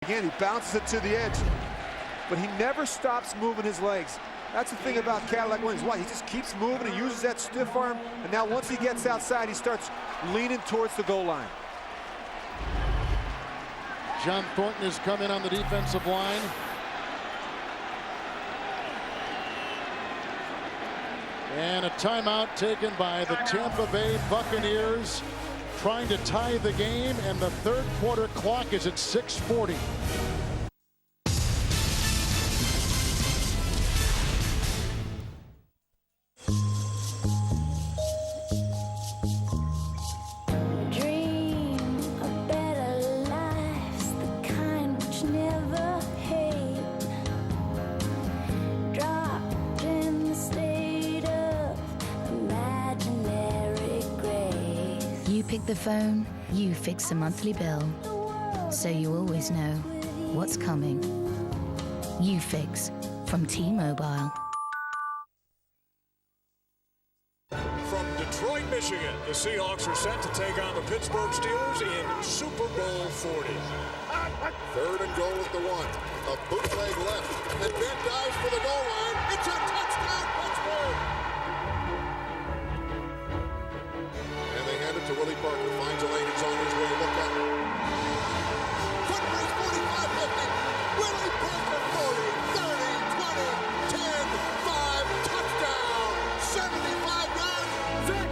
Again, he bounces it to the edge, but he never stops moving his legs. That's the thing about Cadillac Williams. Why? He just keeps moving, he uses that stiff arm, and now once he gets outside, he starts leaning towards the goal line. John Thornton has come in on the defensive line. And a timeout taken by the Tampa Bay Buccaneers, trying to tie the game, and the third quarter clock is at 6:40. You pick the phone, you fix the monthly bill, so you always know what's coming. You fix from T-Mobile. From Detroit, Michigan, the Seahawks are set to take on the Pittsburgh Steelers in Super Bowl 40. Third and goal at the 1. A bootleg left, and Ben dives for the goal line. It's a touchdown, Pittsburgh! And they hand it to Willie Parker. Finds a lane. It's on his way. Look up. Foot race 45-50. Willie Parker 40, 30, 20, 10, 5, touchdown. 75 yards. Zach.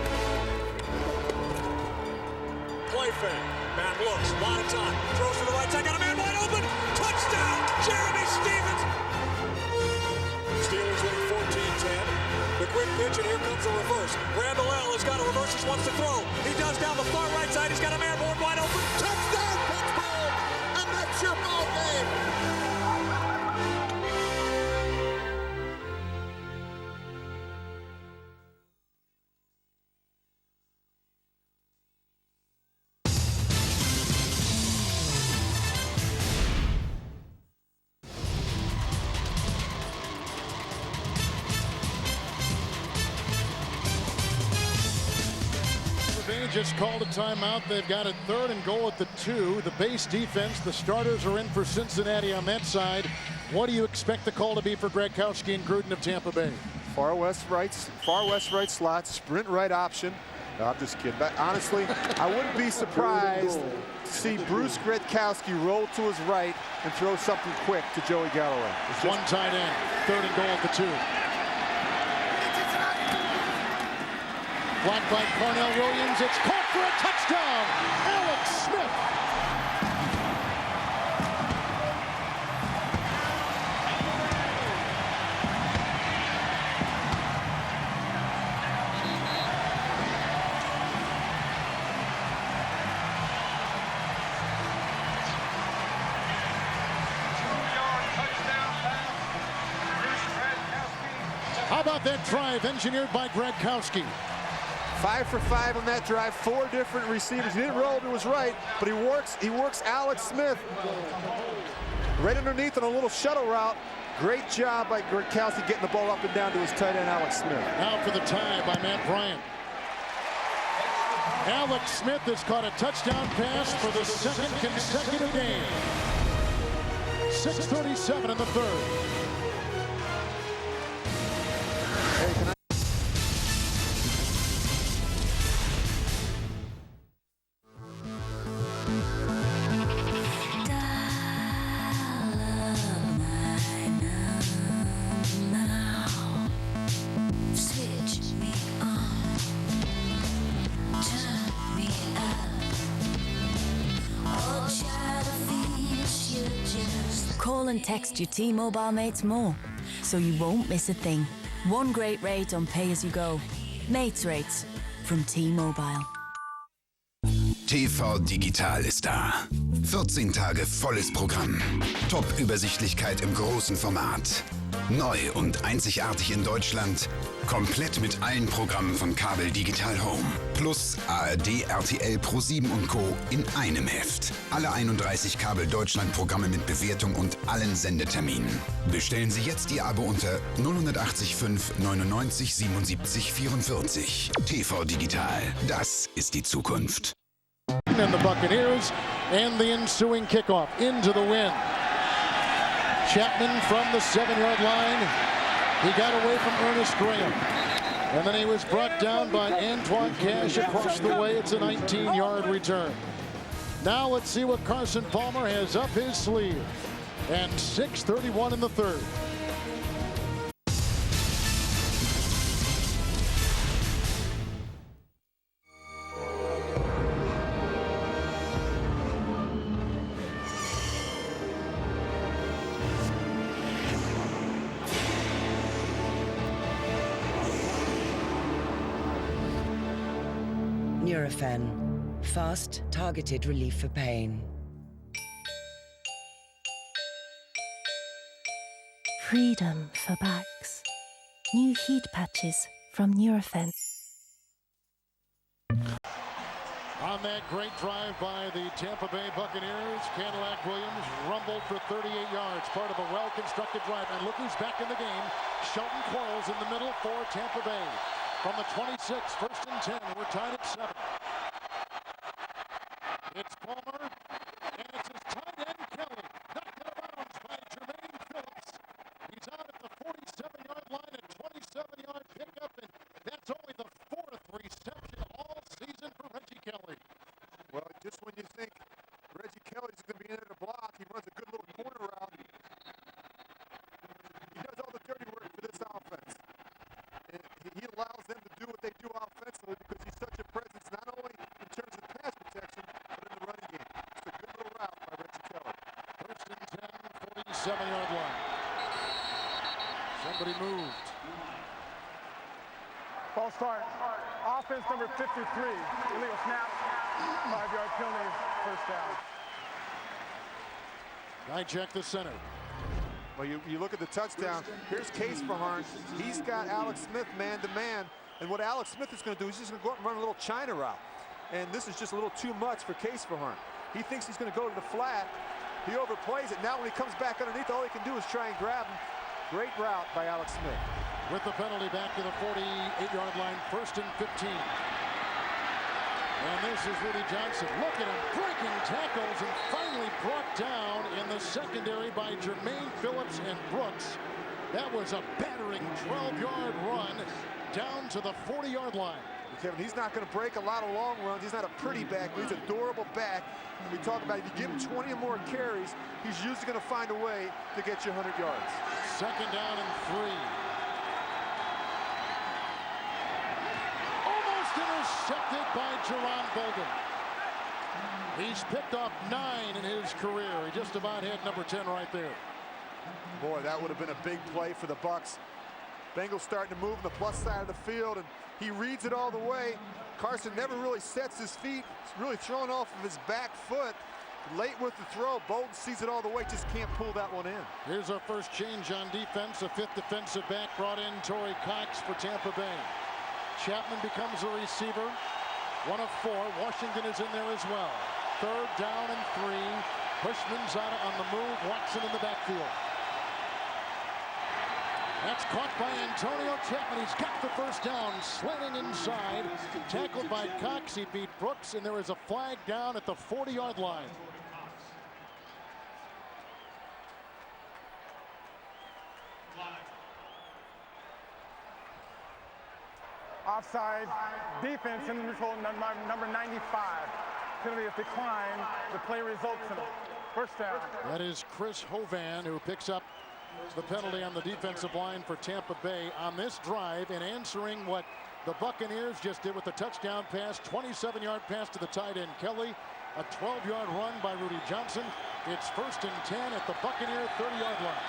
Play fake. Man looks. A lot of time. Throws to the right side. Got a man wide open. Touchdown. Jeremy Stevens. Steelers lead 14-10. The quick pitch, and here comes the reverse. Randall L. has got a reverse. He wants to throw. He does down the far right side. He's got a man board wide open. Touchdown, Pittsburgh! And that's your ball game. Just called a timeout. They've got a third and goal at the 2. The base defense, the starters are in for Cincinnati on that side. What do you expect the call to be for Gradkowski and Gruden of Tampa Bay? Far west right slot, sprint right option. No, I'm just kidding. But honestly, I wouldn't be surprised to see Bruce Gradkowski roll to his right and throw something quick to Joey Galloway. One tight end, third and goal at the 2. Blocked by Cornell Williams. It's caught for a touchdown. Alex Smith. How about that drive engineered by Gradkowski? 5 for 5 on that drive, 4 different receivers. He didn't roll to his right, but he works Alex Smith right underneath on a little shuttle route. Great job by Gradkowski getting the ball up and down to his tight end, Alex Smith. Now for the tie by Matt Bryant. Alex Smith has caught a touchdown pass for the second consecutive game. 6:37 in the third. Call and text your T-Mobile mates more, so you won't miss a thing. One great rate on pay-as-you-go. Mates rates from T-Mobile. TV Digital ist da. 14 Tage volles Programm. Top-Übersichtlichkeit im großen Format. Neu und einzigartig in Deutschland. Komplett mit allen Programmen von Kabel Digital Home. Plus ARD, RTL, Pro7 und Co. in einem Heft. Alle 31 Kabel Deutschland Programme mit Bewertung und allen Sendeterminen. Bestellen Sie jetzt Ihr Abo unter 080 5 99 77 44. TV Digital. Das ist die Zukunft. And the Buccaneers And the ensuing kickoff into the wind. Chapman from the 7-yard line. He got away from Ernest Graham. And then he was brought down by Antoine Cash across the way. It's a 19-yard return. Now let's see what Carson Palmer has up his sleeve. And 6:31 in the third. Nurofen, fast, targeted relief for pain. Freedom for backs. New heat patches from Nurofen. On that great drive by the Tampa Bay Buccaneers, Cadillac Williams rumbled for 38 yards, part of a well-constructed drive. And look who's back in the game. Shelton Quarles in the middle for Tampa Bay. From the 26, 1st and 10, we're tied at 7. It's Palmer, and it's his tight end Kelly. Knocked out of bounds by Jermaine Phillips. He's out at the 47-yard line, a 27-yard pickup, and that's only the 4th reception all season for Reggie Kelly. Well, just when you think Reggie Kelly's going to be in the block, he runs a good little corner route. He does all the dirty work for this offense. And he allows them to do what they do offensively because he's such a presence, not only in terms of pass protection, but in the running game. It's a good little route by Reggie Kelly. 1st and 10, 47-yard line. Somebody moved. Ball start. Offense number 53. Illegal snap. 5-yard penalty. First down. Hijack the center. Well, you look at the touchdown. Here's Case Verharn. He's got Alex Smith man-to-man. And what Alex Smith is going to do, he's just going to go out and run a little China route. And this is just a little too much for Case Verharn. He thinks he's going to go to the flat. He overplays it. Now when he comes back underneath, all he can do is try and grab him. Great route by Alex Smith. With the penalty back to the 48-yard line, 1st and 15. And this is Rudy Johnson. Look at him breaking tackles and finally brought down in the secondary by Jermaine Phillips and Brooks. That was a battering 12-yard run down to the 40-yard line. Kevin, he's not going to break a lot of long runs. He's not a pretty back, but he's a durable back. We talk about if you give him 20 or more carries, he's usually going to find a way to get you 100 yards. 2nd down and 3. Almost intercepted by Jerron Bolden. He's picked off 9 in his career. He just about had number 10 right there. Boy, that would have been a big play for the Bucs. Bengals starting to move on the plus side of the field, and he reads it all the way. Carson never really sets his feet. He's really throwing off of his back foot. Late with the throw, Bolden sees it all the way, just can't pull that one in. Here's our first change on defense. A 5th defensive back brought in, Torrey Cox for Tampa Bay. Chapman becomes a receiver. 1 of 4. Washington is in there as well. 3rd down and 3. Bushman's out on the move. Watson in the backfield. That's caught by Antonio Chapman. He's got the first down, slanting inside. Tackled by Cox. He beat Brooks, and there is a flag down at the 40-yard line. Offside. Defense in control, number 95. Penalty is declined. The play results in a 1st down. That is Chris Hovan who picks up the penalty on the defensive line for Tampa Bay on this drive, and answering what the Buccaneers just did with the touchdown pass. 27-yard pass to the tight end Kelly. A 12-yard run by Rudy Johnson. It's 1st and 10 at the Buccaneer 30-yard line.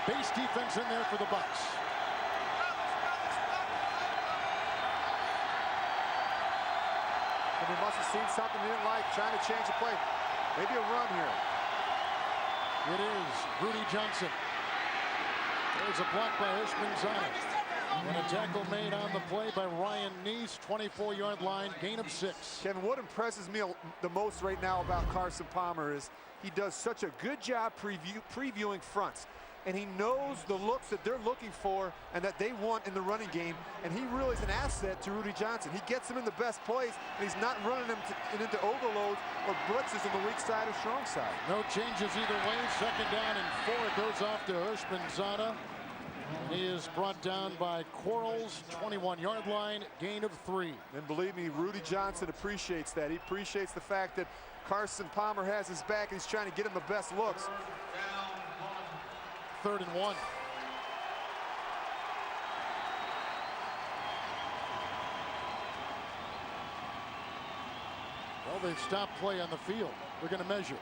Base defense in there for the Bucs. And he must have seen something he didn't like, trying to change the play. Maybe a run here. It is Rudy Johnson. There's a block by Ishmael. And a tackle made on the play by Ryan Neese. 24-yard line, gain of 6. Kevin, what impresses me the most right now about Carson Palmer is he does such a good job previewing fronts. and he knows the looks that they're looking for and that they want in the running game, and he really is an asset to Rudy Johnson. He gets him in the best place, and he's not running him into overloads or blitzes on the weak side or strong side. No changes either way. 2nd down and 4. It goes off to Hushmanzada. He is brought down by Quarles, 21-yard line, gain of 3. And believe me, Rudy Johnson appreciates that. He appreciates the fact that Carson Palmer has his back, and he's trying to get him the best looks. 3rd and 1. Well, they've stopped play on the field. They're going to measure.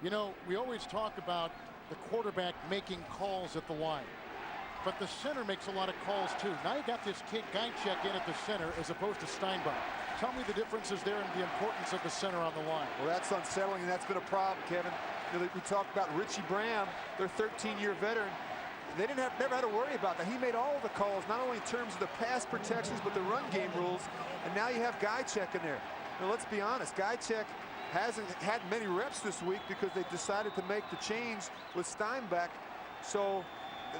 You know, we always talk about the quarterback making calls at the line, but the center makes a lot of calls too. Now you got this kid Guycheck in at the center as opposed to Steinbach. Tell me the differences there and the importance of the center on the line. Well, that's unsettling, and that's been a problem, Kevin. You know, we talked about Richie Bram, their 13-year veteran. They never had to worry about that. He made all of the calls, not only in terms of the pass protections, but the run game rules. And now you have Guycheck in there. Now, let's be honest, Guycheck hasn't had many reps this week because they decided to make the change with Steinbach. So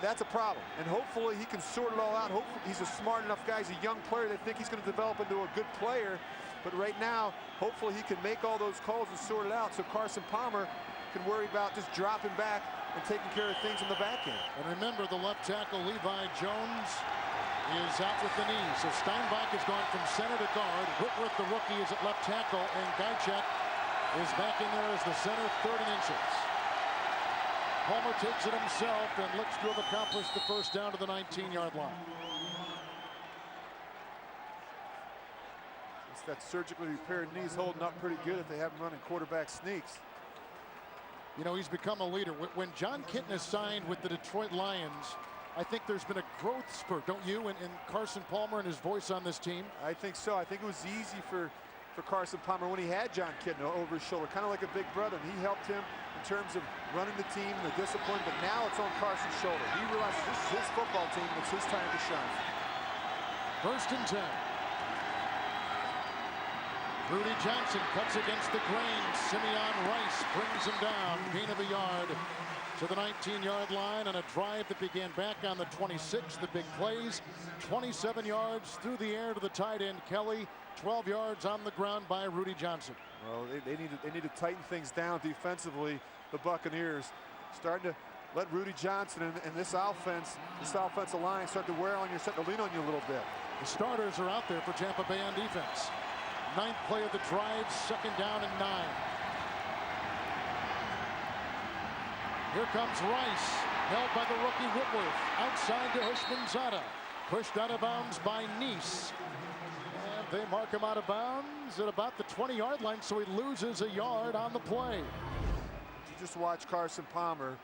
that's a problem, and hopefully he can sort it all out. Hopefully he's a smart enough guy. He's a young player. They think he's going to develop into a good player, but right now hopefully he can make all those calls and sort it out so Carson Palmer can worry about just dropping back and taking care of things in the back end. And remember, the left tackle Levi Jones is out with the knee, so Steinbach has gone from center to guard. Whitworth, the rookie, is at left tackle, and Guycheck is back in there as the center, 3rd and inches. Palmer takes it himself and looks to have accomplished the 1st down to the 19-yard line. It's that surgically repaired knees holding up pretty good if they have him running quarterback sneaks. You know, he's become a leader. When John Kitten is signed with the Detroit Lions, I think there's been a growth spurt, don't you, in Carson Palmer and his voice on this team? I think so. I think it was easy for Carson Palmer when he had John Kitten over his shoulder, kind of like a big brother. And he helped him in terms of running the team and the discipline, but now it's on Carson's shoulder. He realizes this is his football team. It's his time to shine. 1st and 10. Rudy Johnson cuts against the grain. Simeon Rice brings him down. Gain of a yard to the 19-yard line on a drive that began back on the 26. The big plays, 27 yards through the air to the tight end Kelly, 12 yards on the ground by Rudy Johnson. Well, they need to tighten things down defensively. The Buccaneers starting to let Rudy Johnson and this offensive line start to wear on you, start to lean on you a little bit. The starters are out there for Tampa Bay on defense. 9th play of the drive, 2nd down and 9. Here comes Rice, held by the rookie Whitworth, outside to Hushmanzada, pushed out of bounds by Nice. And they mark him out of bounds at about the 20-yard line, so he loses a yard on the play. You just watch Carson Palmer.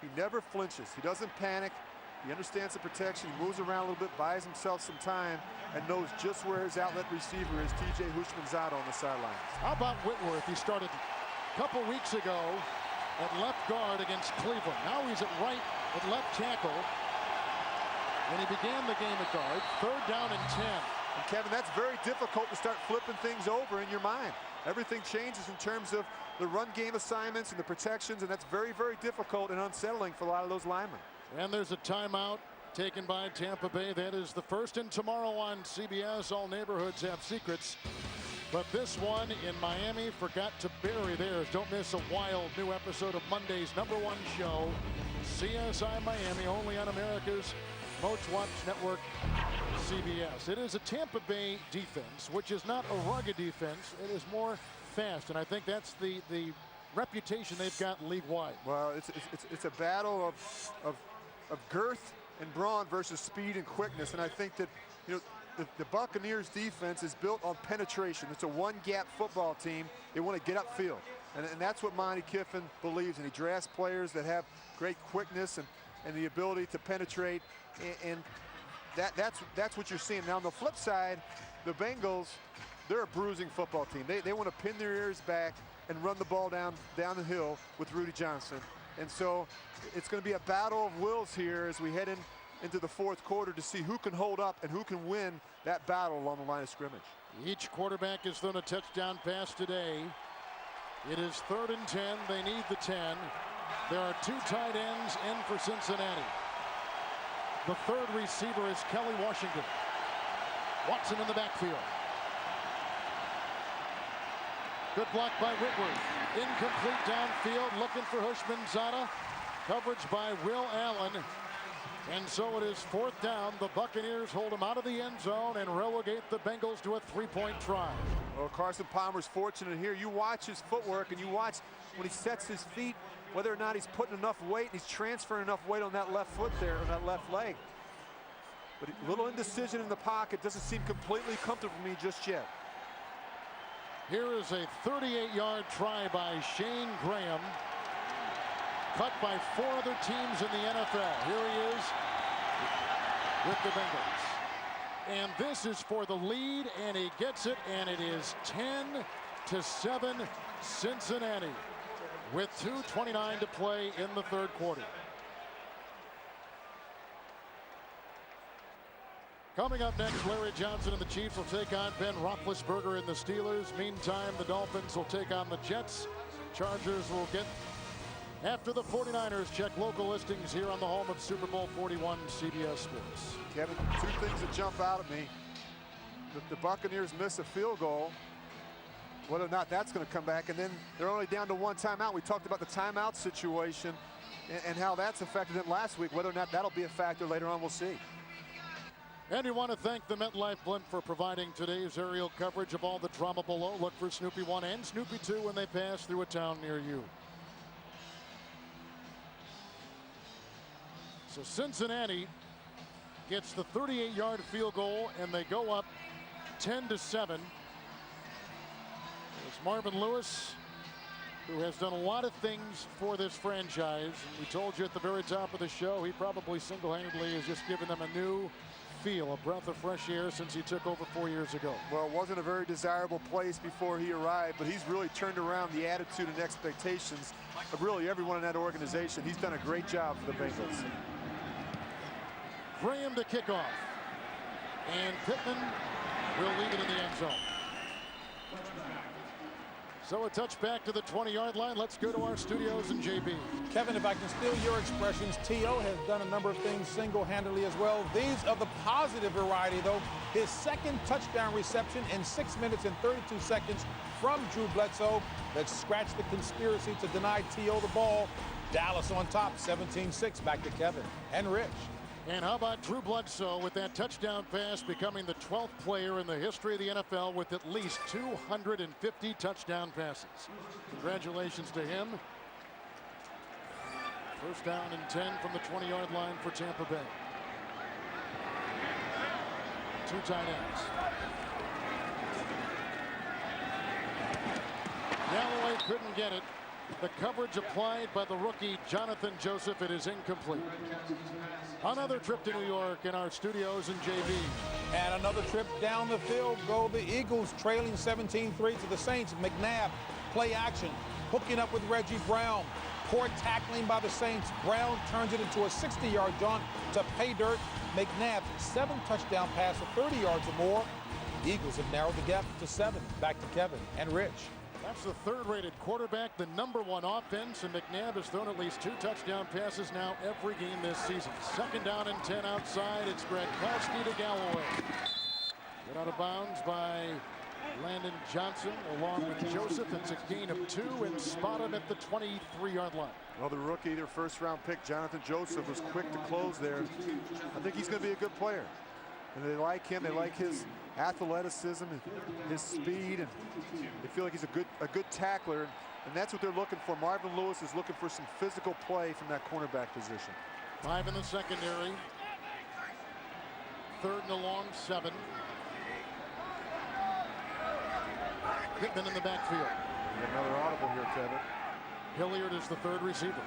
He never flinches. He doesn't panic. He understands the protection. He moves around a little bit, buys himself some time, and knows just where his outlet receiver is, TJ Hushmanzada, on the sidelines. How about Whitworth? He started a couple weeks ago at left guard against Cleveland. Now he's at left tackle. And he began the game at guard. 3rd down and 10. And Kevin, that's very difficult to start flipping things over in your mind. Everything changes in terms of the run game assignments and the protections, and that's very, very difficult and unsettling for a lot of those linemen. And there's a timeout taken by Tampa Bay. That is the first, and tomorrow on CBS, all neighborhoods have secrets. But this one in Miami forgot to bury theirs. Don't miss a wild new episode of Monday's #1 show, CSI Miami, only on America's most watched network, CBS. It is a Tampa Bay defense, which is not a rugged defense. It is more fast, and I think that's the reputation they've got league-wide. Well, it's a battle of girth and brawn versus speed and quickness, and I think that, you know, the Buccaneers defense is built on penetration. It's a one-gap football team. They want to get upfield, and that's what Monty Kiffin believes in. He drafts players that have great quickness and the ability to penetrate, and that's what you're seeing. Now on the flip side, the Bengals, they're a bruising football team. They want to pin their ears back and run the ball down the hill with Rudy Johnson. And so it's going to be a battle of wills here as we head in into the fourth quarter to see who can hold up and who can win that battle along the line of scrimmage. Each quarterback has thrown a touchdown pass today. It is 3rd and 10. They need the 10. There are 2 tight ends in for Cincinnati. The third receiver is Kelly Washington. Watson in the backfield. Good block by Whitworth. Incomplete downfield, looking for Hushmanzada. Coverage by Will Allen. And so it is 4th down. The Buccaneers hold him out of the end zone and relegate the Bengals to a 3-point try. Well, Carson Palmer's fortunate here. You watch his footwork and you watch when he sets his feet, whether or not he's putting enough weight, and he's transferring enough weight on that left foot there, on that left leg. But a little indecision in the pocket. Doesn't seem completely comfortable for me just yet. Here is a 38-yard try by Shane Graham. Cut by 4 other teams in the NFL. Here he is with the Bengals. And this is for the lead, and he gets it, and it is 10-7 Cincinnati with 2:29 to play in the third quarter. Coming up next, Larry Johnson and the Chiefs will take on Ben Roethlisberger and the Steelers. Meantime, the Dolphins will take on the Jets. Chargers will get after the 49ers. Check local listings here on the home of Super Bowl 41 CBS Sports. Kevin, 2 things that jump out at me. The Buccaneers miss a field goal. Whether or not that's going to come back, and then they're only down to 1 timeout. We talked about the timeout situation and how that's affected them last week. Whether or not that'll be a factor later on, we'll see. And we want to thank the MetLife Blimp for providing today's aerial coverage of all the drama below. Look for Snoopy 1 and Snoopy 2 when they pass through a town near you. So Cincinnati gets the 38-yard field goal, and they go up 10-7. It's Marvin Lewis, who has done a lot of things for this franchise. We told you at the very top of the show, he probably single-handedly has just given them a new feel, a breath of fresh air since he took over 4 years ago. Well, it wasn't a very desirable place before he arrived, but he's really turned around the attitude and expectations of really everyone in that organization. He's done a great job for the Bengals. Graham to kick off, and Pittman will leave it in the end zone. So a touchback to the 20-yard line. Let's go to our studios in JB. Kevin, if I can steal your expressions, T.O. has done a number of things single-handedly as well. These of the positive variety, though. His 2nd touchdown reception in 6 minutes and 32 seconds from Drew Bledsoe. Let's scratch the conspiracy to deny T.O. the ball. Dallas on top, 17-6. Back to Kevin and Rich. And how about Drew Bledsoe with that touchdown pass, becoming the 12th player in the history of the NFL with at least 250 touchdown passes. Congratulations to him. First down and 10 from the 20-yard line for Tampa Bay. 2 tight ends. Galloway couldn't get it. The coverage applied by the rookie Jonathan Joseph. It is incomplete. Another trip to New York in our studios in JV. And another trip down the field go the Eagles, trailing 17-3 to the Saints. McNabb, play action, hooking up with Reggie Brown. Poor tackling by the Saints. Brown turns it into a 60-yard jaunt to pay dirt. McNabb, 7 touchdown pass for 30 yards or more. The Eagles have narrowed the gap to 7. Back to Kevin and Rich. That's the 3rd-rated quarterback, the #1 offense, and McNabb has thrown at least 2 touchdown passes now every game this season. 2nd down and 10 outside. It's Gronkowski to Galloway. Get out of bounds by Landon Johnson along with Joseph. It's a gain of 2 and spot him at the 23-yard line. Well, the rookie, their 1st-round pick, Jonathan Joseph, was quick to close there. I think he's going to be a good player. And they like him. They like his athleticism and his speed, and they feel like he's a good tackler, and that's what they're looking for. Marvin Lewis is looking for some physical play from that cornerback position. 5 in the secondary. 3rd and a long 7. Pittman in the backfield. Another audible here, Kevin. Hilliard is the 3rd receiver.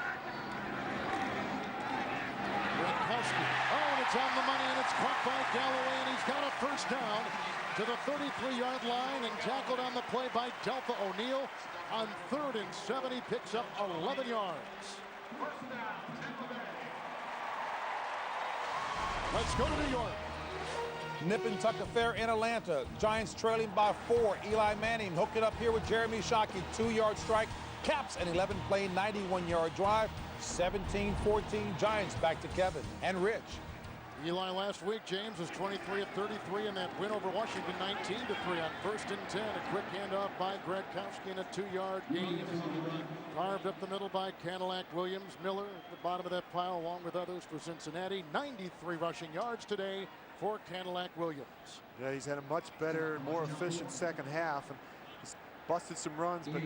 Gronkowski. Oh, and it's on the money, and it's caught by Galloway, and he's got a 1st down to the 33-yard line and tackled on the play by Deltha O'Neal. On 3rd and 7, he picks up 11 yards. Let's go to New York. Nip and tuck affair in Atlanta. Giants trailing by 4. Eli Manning hooked it up here with Jeremy Shockey. 2-yard strike. Caps an 11-play, 91-yard drive. 17-14 Giants back to Kevin and Rich. Eli last week, James, was 23 of 33 in that win over Washington, 19-3 on 1st and 10. A quick handoff by Gradkowski in a 2-yard gain. Carved up the middle by Cadillac Williams. Miller at the bottom of that pile along with others for Cincinnati. 93 rushing yards today for Cadillac Williams. Yeah, he's had a much better, more efficient second half. And he's busted some runs, but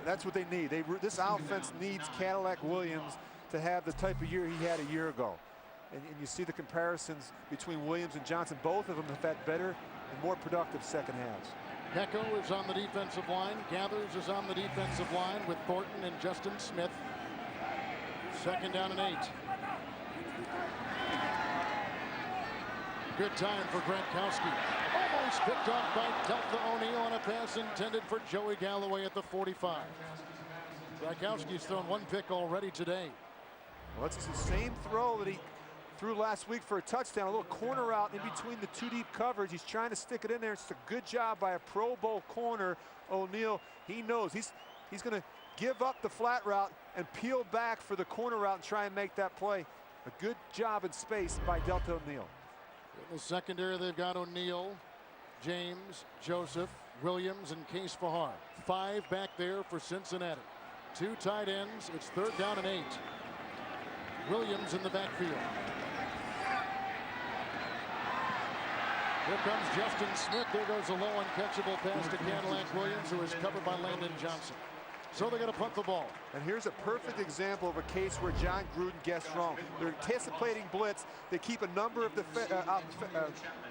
that's what they need. This offense needs Cadillac Williams to have the type of year he had a year ago. And you see the comparisons between Williams and Johnson. Both of them have had better and more productive second halves. Pecco is on the defensive line. Gathers is on the defensive line with Thornton and Justin Smith. 2nd down and 8. Good time for Gradkowski. Almost picked off by Delta O'Neal on a pass intended for Joey Galloway at the 45. Gradkowski's thrown 1 pick already today. Well, that's the same throw that he threw last week for a touchdown. A little corner route in between the 2 deep coverage. He's trying to stick it in there. It's a good job by a Pro Bowl corner, O'Neal. He knows he's going to give up the flat route and peel back for the corner route and try and make that play. A good job in space by Delta O'Neal. In the secondary, they've got O'Neal, James, Joseph, Williams, and Case Fahar. 5 back there for Cincinnati. 2 tight ends. It's 3rd down and 8. Williams in the backfield. Here comes Justin Smith. There goes a low uncatchable pass to Cadillac Williams, who is covered by Landon Johnson. So they're going to punt the ball. And here's a perfect example of a case where John Gruden guessed wrong. They're anticipating blitz. They keep a number of the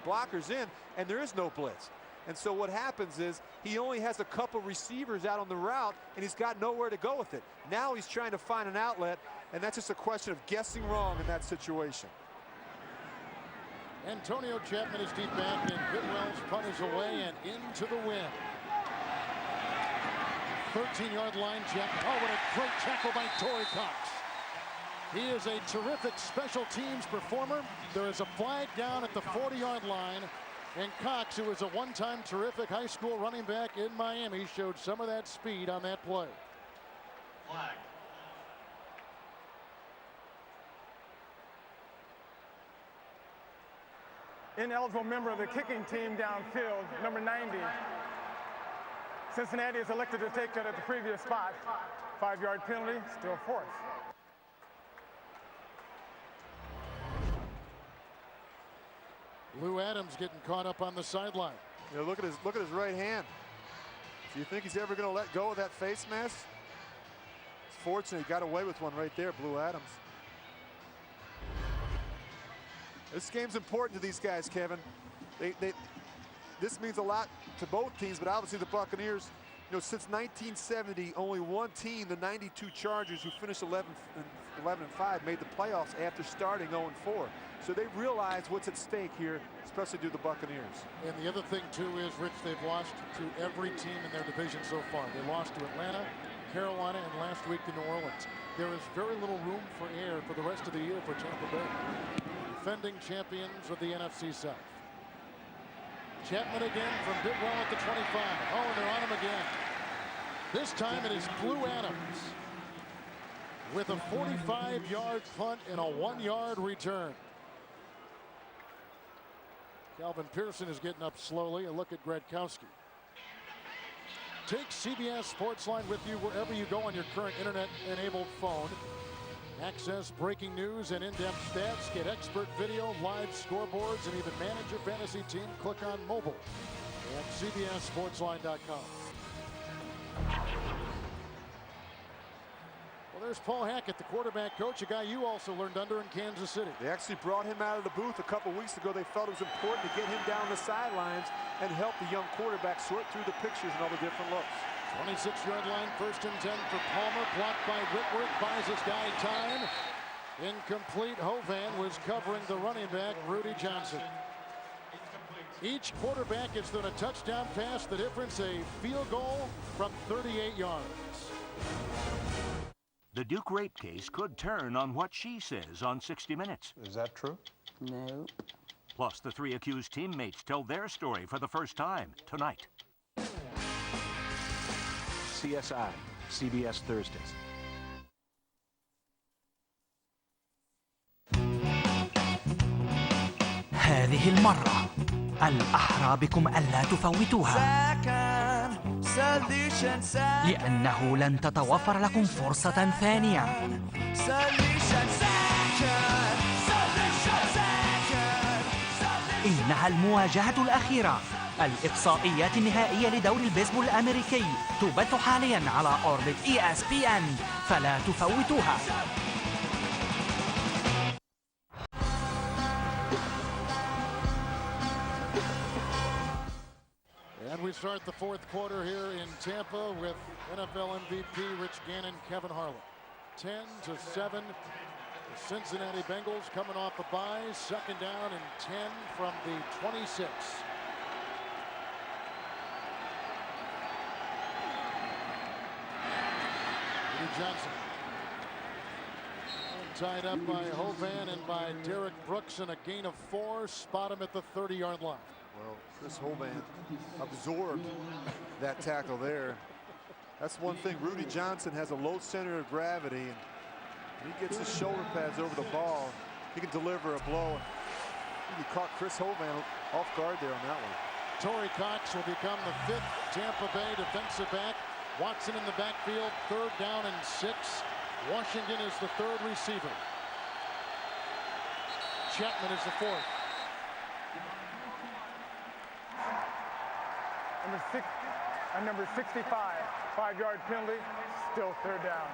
blockers in, and there is no blitz. And so what happens is he only has a couple receivers out on the route, and he's got nowhere to go with it. Now he's trying to find an outlet, and that's just a question of guessing wrong in that situation. Antonio Chapman is deep back, and Bidwell's punt is away and into the wind. 13-yard line, Chapman. Oh, what a great tackle by Torrey Cox. He is a terrific special teams performer. There is a flag down at the 40-yard line, and Cox, who is a one-time terrific high school running back in Miami, showed some of that speed on that play. Flag. Ineligible member of the kicking team downfield, number 90. Cincinnati is elected to take that at the previous spot. 5-yard penalty, still forced. Lou Adams getting caught up on the sideline. You know, look at his right hand. Do you think he's ever going to let go of that face mask? It's fortunate he got away with one right there, Blue Adams. This game's important to these guys, Kevin. This means a lot to both teams, but obviously the Buccaneers, you know, since 1970, only one team, the 92 Chargers, who finished 11-5, made the playoffs after starting 0-4. So they realize what's at stake here, especially to the Buccaneers. And the other thing, too, is, Rich, they've lost to every team in their division so far. They lost to Atlanta, Carolina, and last week to New Orleans. There is very little room for error for the rest of the year for Tampa Bay. Defending champions of the NFC South. Chapman again from Bidwell at the 25. Oh, and they're on him again. This time it is Blue Adams with a 45-yard punt and a 1-yard return. Calvin Pearson is getting up slowly. A look at Gradkowski. Take CBS Sportsline with you wherever you go on your current internet-enabled phone. Access breaking news and in-depth stats. Get expert video, live scoreboards, and even manage your fantasy team. Click on mobile at CBSSportsline.com. Well, there's Paul Hackett, the quarterback coach, a guy you also learned under in Kansas City. They actually brought him out of the booth a couple weeks ago. They felt it was important to get him down the sidelines and help the young quarterback sort through the pictures and all the different looks. 26-yard line, 1st and 10 for Palmer. Blocked by Whitworth, buys his guy time. Incomplete. Hovan was covering the running back, Rudy Johnson. Each quarterback has thrown a touchdown pass. The difference, a field goal from 38 yards. The Duke rape case could turn on what she says on 60 Minutes. Is that true? No. Plus, the 3 accused teammates tell their story for the first time tonight. CSI, CBS Thursdays. هذه المرة الأحرى بكم ألا تفوتوها، لأنه لن تتوفر لكم فرصة ثانية. إنها المواجهة الأخيرة، الإقصائيات النهائية لدوري البيسبول الأمريكي، تبث حاليا على أوربت espn، فلا تفوتوها. And we start the fourth quarter here in Tampa with NFL MVP Rich Gannon, Kevin Harlan. 10-7. The Cincinnati Bengals coming off a bye. Second down and 10 from the 26. Rudy Johnson. Tied up by Hovan and by Derek Brooks, and a gain of 4. Spot him at the 30-yard line. Well, Chris Hovan absorbed that tackle there. That's one thing. Rudy Johnson has a low center of gravity, and he gets his shoulder pads over the ball. He can deliver a blow. He caught Chris Hovan off guard there on that one. Torrey Cox will become the 5th Tampa Bay defensive back. Watson in the backfield, 3rd down and 6. Washington is the 3rd receiver. Chapman is the 4th. Number 65, 5-yard penalty, still 3rd down.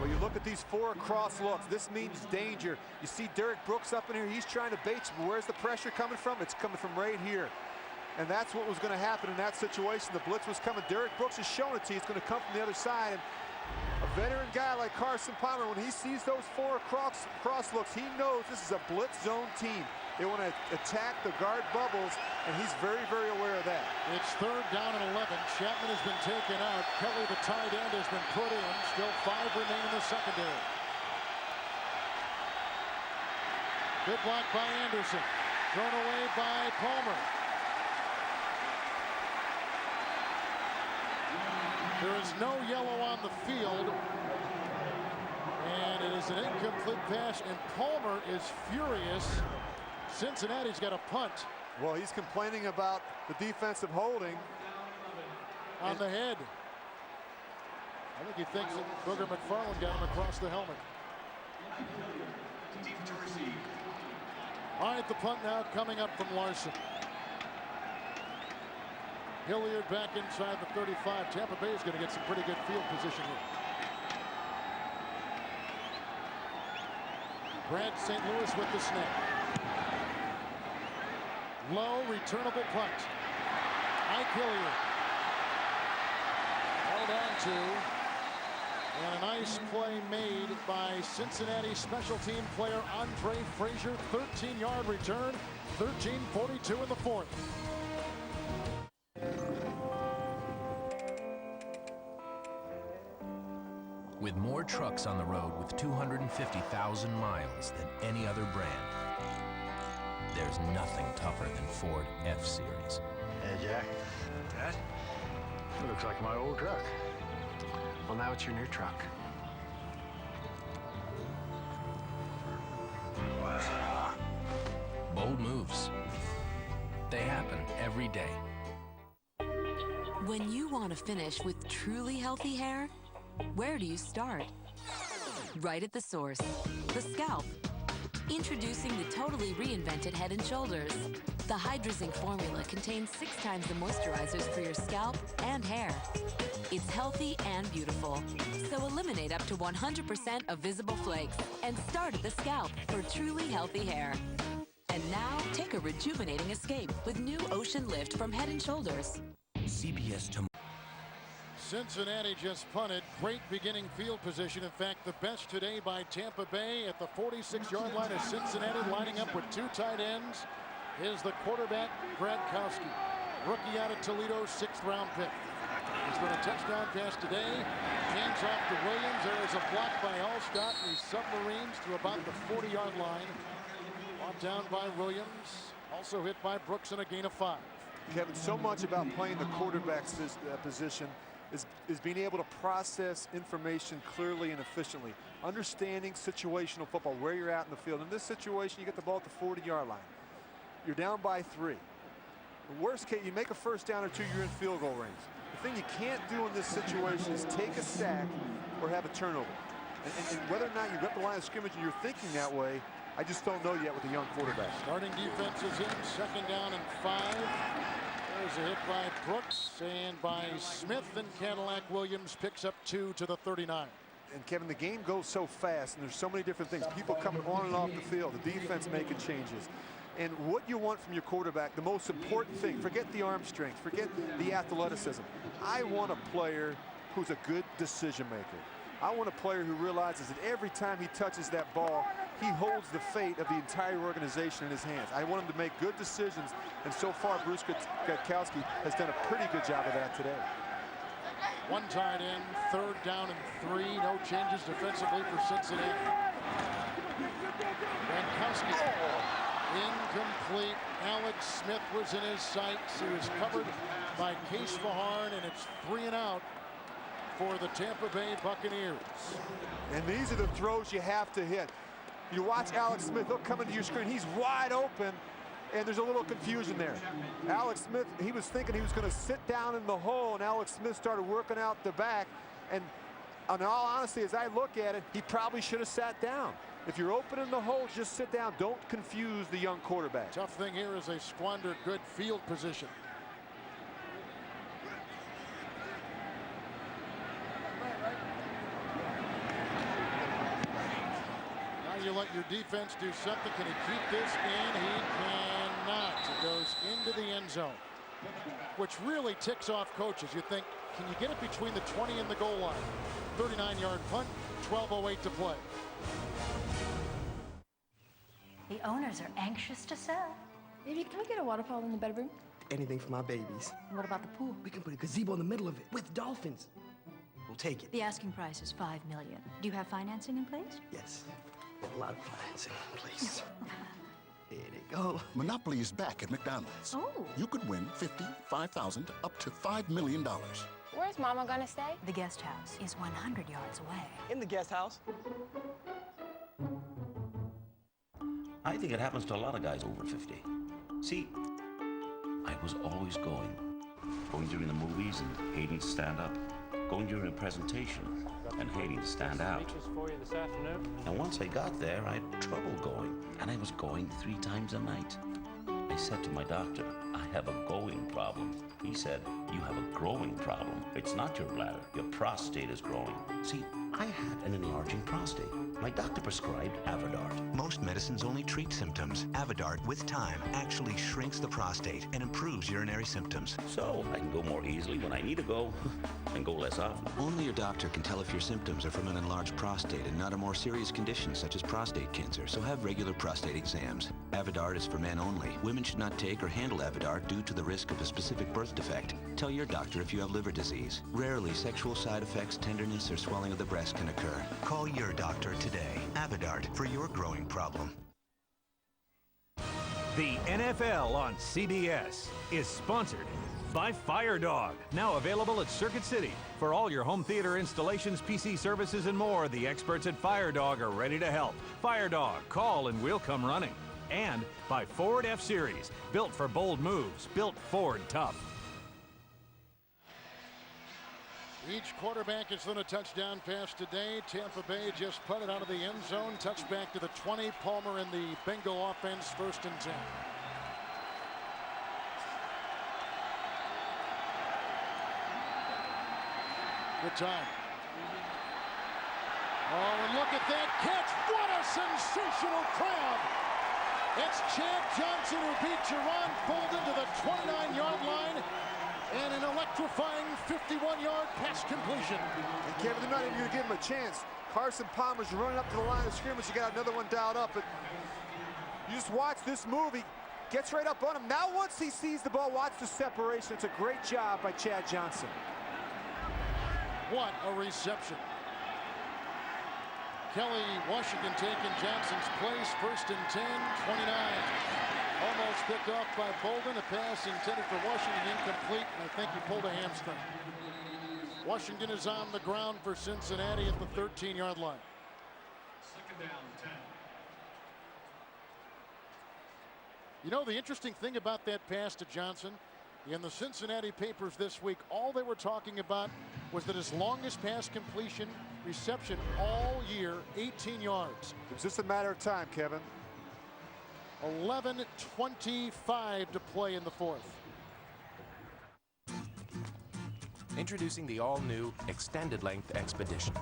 Well, you look at these 4 cross looks. This means danger. You see Derek Brooks up in here. He's trying to bait you. Where's the pressure coming from? It's coming from right here. And that's what was going to happen in that situation. The blitz was coming. Derek Brooks has shown it to you. It's going to come from the other side. And a veteran guy like Carson Palmer, when he sees those 4 cross looks, he knows this is a blitz zone team. They want to attack the guard bubbles, and he's very, very aware of that. It's 3rd down and 11. Chapman has been taken out. Kelly, the tight end, has been put in. Still 5 remain in the secondary. Good block by Anderson. Thrown away by Palmer. There is no yellow on the field. And it is an incomplete pass, and Palmer is furious. Cincinnati's got a punt. Well, he's complaining about the defensive holding on the head. I think he thinks that Booger McFarland got him across the helmet. All right, the punt now coming up from Larson. Hilliard back inside the 35. Tampa Bay is going to get some pretty good field position here. Brad St. Louis with the snap. Low, returnable punt. Ike Hilliard. Held on to. And a nice play made by Cincinnati special team player Andre Frazier. 13-yard return. 13:42 in the 4th. With more trucks on the road with 250,000 miles than any other brand, there's nothing tougher than Ford F-Series. Hey, Jack. Dad? It looks like my old truck. Well, now it's your new truck. Bold moves. They happen every day. When you want to finish with truly healthy hair, where do you start? Right at the source, the scalp. Introducing the totally reinvented Head & Shoulders. The HydroZinc formula contains 6 times the moisturizers for your scalp and hair. It's healthy and beautiful, so eliminate up to 100% of visible flakes and start at the scalp for truly healthy hair. And now, take a rejuvenating escape with new Ocean Lift from Head & Shoulders. CBS tomorrow. Cincinnati just punted. Great beginning field position. In fact, the best today by Tampa Bay at the 46-yard line of Cincinnati, lining up with 2 tight ends, is the quarterback, Gradkowski. Rookie out of Toledo, 6th round pick. It's been a touchdown pass today. Hands off to Williams. There is a block by Allstott. And he submarines to about the 40-yard line. Brought down by Williams. Also hit by Brooks and a gain of 5. Kevin, so much about playing the quarterback position is being able to process information clearly and efficiently. Understanding situational football, where you're at in the field. In this situation, you get the ball at the 40-yard line. You're down by 3. The worst case, you make a first down or 2, you're in field goal range. The thing you can't do in this situation is take a sack or have a turnover. And whether or not you rep the line of scrimmage and you're thinking that way, I just don't know yet with the young quarterback. Starting defense is in. Second down and 5. There's a hit by Brooks and by Smith, and Cadillac Williams picks up 2 to the 39. And Kevin, the game goes so fast, and there's so many different things. People coming on and off the field, the defense making changes. And what you want from your quarterback, the most important thing, forget the arm strength, forget the athleticism. I want a player who's a good decision maker. I want a player who realizes that every time he touches that ball, he holds the fate of the entire organization in his hands. I want him to make good decisions, and so far Bruce Gutowski has done a pretty good job of that today. One tight end, third down and 3. No changes defensively for Cincinnati. Gutowski incomplete. Alex Smith was in his sights. He was covered by Case Fajarn, and it's 3 and out for the Tampa Bay Buccaneers. And these are the throws you have to hit. You watch Alex Smith, he'll come into your screen, he's wide open, and there's a little confusion there. Alex Smith, he was thinking he was going to sit down in the hole, and Alex Smith started working out the back. And in all honesty, as I look at it, he probably should have sat down. If you're open in the hole, just sit down. Don't confuse the young quarterback. Tough thing here is they squandered good field position. Now you let your defense do something. Can he keep this in? He cannot. It goes into the end zone, which really ticks off coaches. You think, can you get it between the 20 and the goal line? 39-yard punt, 12:08 to play. The owners are anxious to sell. Baby, can we get a waterfall in the bedroom? Anything for my babies. What about the pool? We can put a gazebo in the middle of it with dolphins. We'll take it. The asking price is $5 million. Do you have financing in place? Yes. A lot of financing, please. Here they go. Monopoly is back at McDonald's. Oh. You could win $50,000, $5,000, up to $5 million. Where's Mama gonna stay? The guest house is 100 yards away. In the guest house. I think it happens to a lot of guys over 50. See, I was always going during the movies and hating to stand up, going during a presentation and hating to stand out. For you this afternoon. And once I got there, I had trouble going, and I was going 3 times a night. I said to my doctor, I have a going problem. He said, you have a growing problem. It's not your bladder, your prostate is growing. See, I had an enlarging prostate. My doctor prescribed Avodart. Most medicines only treat symptoms. Avodart, with time, actually shrinks the prostate and improves urinary symptoms. So I can go more easily when I need to go and go less often. Only your doctor can tell if your symptoms are from an enlarged prostate and not a more serious condition such as prostate cancer, so have regular prostate exams. Avodart is for men only. Women should not take or handle Avodart due to the risk of a specific birth defect. Tell your doctor if you have liver disease. Rarely, sexual side effects, tenderness, or swelling of the breast can occur. Call your doctor today. Avodart for your growing problem. The NFL on CBS is sponsored by FireDog. Now available at Circuit City. For all your home theater installations, PC services, and more, the experts at FireDog are ready to help. FireDog, call and we'll come running. And by Ford F-Series, built for bold moves, built Ford tough. Each quarterback has thrown a touchdown pass today. Tampa Bay just put it out of the end zone. Touchback to the 20. Palmer and the Bengal offense, 1st and 10. Good time. Oh, and look at that catch. What a sensational crowd. It's Chad Johnson who beat Jerron Bolden to the 29-yard line. And an electrifying 51-yard pass completion. And Kevin, they're not even going to give him a chance. Carson Palmer's running up to the line of scrimmage. You got another one dialed up. But you just watch this move. He gets right up on him. Now once he sees the ball, watch the separation. It's a great job by Chad Johnson. What a reception. Kelly Washington taking Johnson's place. 1st and 10, 29. Almost picked off by Bolden. A pass intended for Washington, incomplete, and I think he pulled a hamstring. Washington is on the ground for Cincinnati at the 13-yard line. 2nd down, 10. You know, the interesting thing about that pass to Johnson, in the Cincinnati papers this week, all they were talking about was that his longest pass completion reception all year, 18 yards. It was just a matter of time, Kevin. 11:25 to play in the 4th. Introducing the all-new Extended Length Expedition.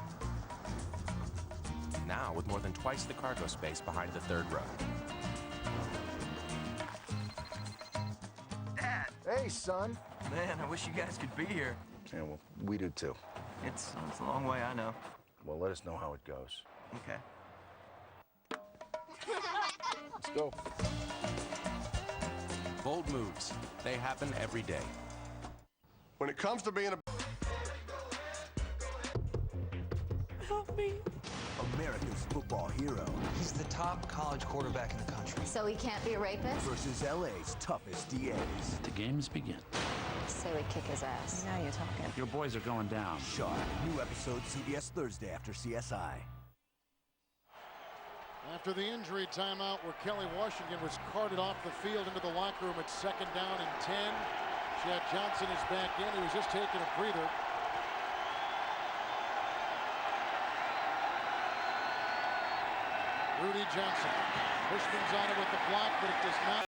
Now with more than twice the cargo space behind the 3rd row. Dad! Hey, son. Man, I wish you guys could be here. Yeah, well, we do too. It's a long way, I know. Well, let us know how it goes. Okay. Let's go. Bold moves. They happen every day. When it comes to being a... Help me. America's football hero. He's the top college quarterback in the country. So he can't be a rapist? Versus LA's toughest DAs. The games begin. Say we kick his ass. Now you're talking. Your boys are going down. Sharp. New episode CBS Thursday after CSI. After the injury timeout where Kelly Washington was carted off the field into the locker room at 2nd down and 10. Chad Johnson is back in. He was just taking a breather. Rudy Johnson. Bushman's on it with the block, but it does not